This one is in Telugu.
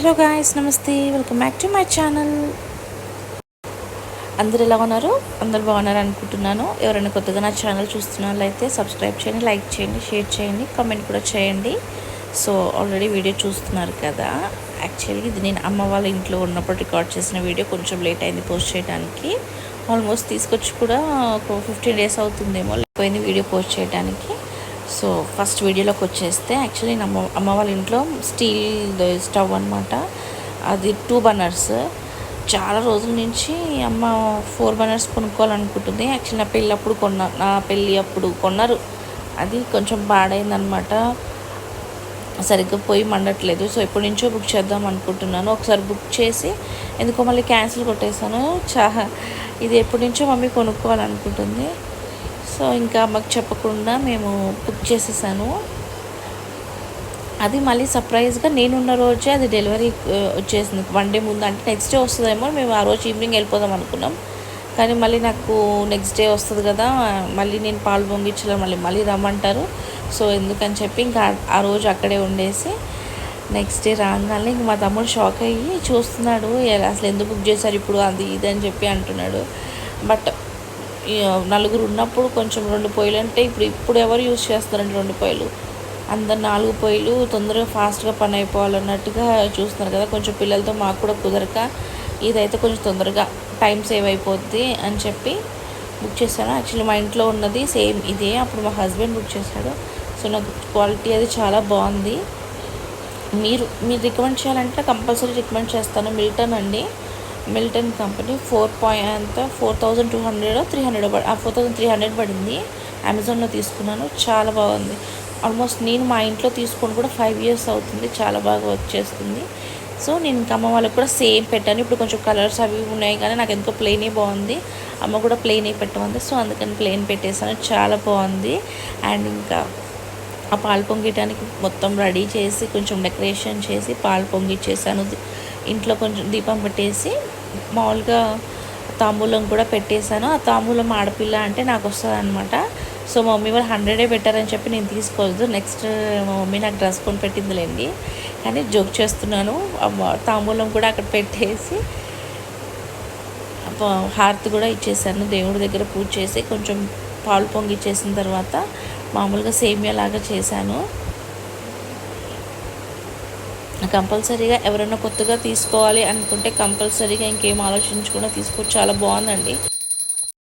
హలో గాయ్స్, నమస్తే. Welcome back to my channel. అందరు ఎలా ఉన్నారు? అందరు బాగున్నారు అనుకుంటున్నాను. ఎవరైనా కొత్తగా నా ఛానల్ చూస్తున్నట్లయితే సబ్స్క్రైబ్ చేయండి, లైక్ చేయండి, షేర్ చేయండి, కామెంట్ కూడా చేయండి. సో ఆల్రెడీ వీడియో చూస్తున్నారు కదా. యాక్చువల్లీ ఇది నేను అమ్మ వాళ్ళ ఇంట్లో ఉన్నప్పుడు రికార్డ్ చేసిన వీడియో. కొంచెం లేట్ అయింది పోస్ట్ చేయడానికి. ఆల్మోస్ట్ తీసుకొచ్చి కూడా ఒక 15 days అవుతుందేమో లేకపోయింది వీడియో పోస్ట్ చేయడానికి. సో ఫస్ట్ వీడియోలోకి వచ్చేస్తే, యాక్చువల్లీ నేను అమ్మ వాళ్ళ ఇంట్లో స్టీల్ స్టవ్ అనమాట. అది 2 burners. చాలా రోజుల నుంచి అమ్మ 4 burners కొనుక్కోవాలనుకుంటుంది. యాక్చువల్లీ నా పెళ్ళి అప్పుడు కొన్నారు. అది కొంచెం పాడైందనమాట, సరిగ్గా పొయ్యి మండట్లేదు. సో ఎప్పటి నుంచో బుక్ చేద్దాం అనుకుంటున్నాను. ఒకసారి బుక్ చేసి ఎందుకో మళ్ళీ క్యాన్సిల్ కొట్టేశాను. ఇది ఎప్పటి నుంచో మమ్మీ కొనుక్కోవాలనుకుంటుంది. సో ఇంకా అమ్మకు చెప్పకుండా మేము బుక్ చేసేసాను. అది మళ్ళీ సర్ప్రైజ్గా నేనున్న రోజే అది డెలివరీ వచ్చేసింది. 1 day ముందు, అంటే నెక్స్ట్ డే వస్తుందేమో. మేము ఆ రోజు ఈవినింగ్ వెళ్ళిపోదాం అనుకున్నాం. కానీ మళ్ళీ నాకు నెక్స్ట్ డే వస్తుంది కదా, మళ్ళీ నేను పాలు పొంగించలే, మళ్ళీ రమ్మంటారు. సో ఎందుకని చెప్పి ఇంకా ఆ రోజు అక్కడే ఉండేసి నెక్స్ట్ డే రాగానే ఇంక మా తమ్ముడు షాక్ అయ్యి చూస్తున్నాడు, అసలు ఎందుకు బుక్ చేశారు ఇప్పుడు, అది ఇది అని చెప్పి అంటున్నాడు. బట్ నలుగురు ఉన్నప్పుడు కొంచెం 2 పొయ్యిలు అంటే ఇప్పుడు ఎవరు యూజ్ చేస్తారండి 2 పొయ్యిలు? అందరు 4 పొయ్యిలు తొందరగా ఫాస్ట్గా పని అయిపోవాలన్నట్టుగా చూస్తున్నారు కదా. కొంచెం పిల్లలతో మాకు కూడా కుదరక ఇదైతే కొంచెం తొందరగా టైం సేవ్ అయిపోద్ది అని చెప్పి బుక్ చేశాను. యాక్చువల్లీ మా ఇంట్లో ఉన్నది సేమ్ ఇదే, అప్పుడు మా హస్బెండ్ బుక్ చేశాడు. సో నాకు క్వాలిటీ అది చాలా బాగుంది. మీరు రికమెండ్ చేయాలంటే కంపల్సరీ రికమెండ్ చేస్తాను. మిల్టన్ కంపెనీ 4200 300 4300 పడింది. అమెజాన్లో తీసుకున్నాను, చాలా బాగుంది. ఆల్మోస్ట్ నేను మా ఇంట్లో తీసుకొని కూడా 5 years అవుతుంది. చాలా బాగా వర్క్ చేస్తుంది. సో నేను ఇంకా అమ్మ వాళ్ళకి కూడా సేమ్ పెట్టాను. ఇప్పుడు కొంచెం కలర్స్ అవి ఉన్నాయి, కానీ నాకు ఎంతో ప్లెయినే బాగుంది. అమ్మ కూడా ప్లెయినే పెట్టమంది. సో అందుకని ప్లెయిన్ పెట్టేశాను, చాలా బాగుంది. అండ్ ఇంకా ఆ పాలు పొంగటానికి మొత్తం రెడీ చేసి కొంచెం డెకరేషన్ చేసి పాలు పొంగిచ్చేసాను. ఇంట్లో కొంచెం దీపం పెట్టేసి మామూలుగా తాంబూలం కూడా పెట్టేశాను. ఆ తాంబూలం ఆడపిల్ల అంటే నాకు వస్తుంది అనమాట. సో మా మమ్మీ వాళ్ళు 100 పెట్టారని చెప్పి నేను తీసుకోవద్దు. నెక్స్ట్ మా మమ్మీ నాకు డ్రెస్ కొని పెట్టిందిలేండి, కానీ జోక్ చేస్తున్నాను. తాంబూలం కూడా అక్కడ పెట్టేసి హారతి కూడా ఇచ్చేసాను. దేవుడి దగ్గర పూజ చేసి కొంచెం పాలు పొంగిచ్చేసిన తర్వాత మామూలుగా సేమియా లాగా చేశాను. కంపల్సరీగా ఎవరైనా కొత్తగా తీసుకోవాలి అనుకుంటే కంపల్సరీగా ఇంకేం ఆలోచించకుండా తీసుకోవచ్చు. చాలా బాగుందండి.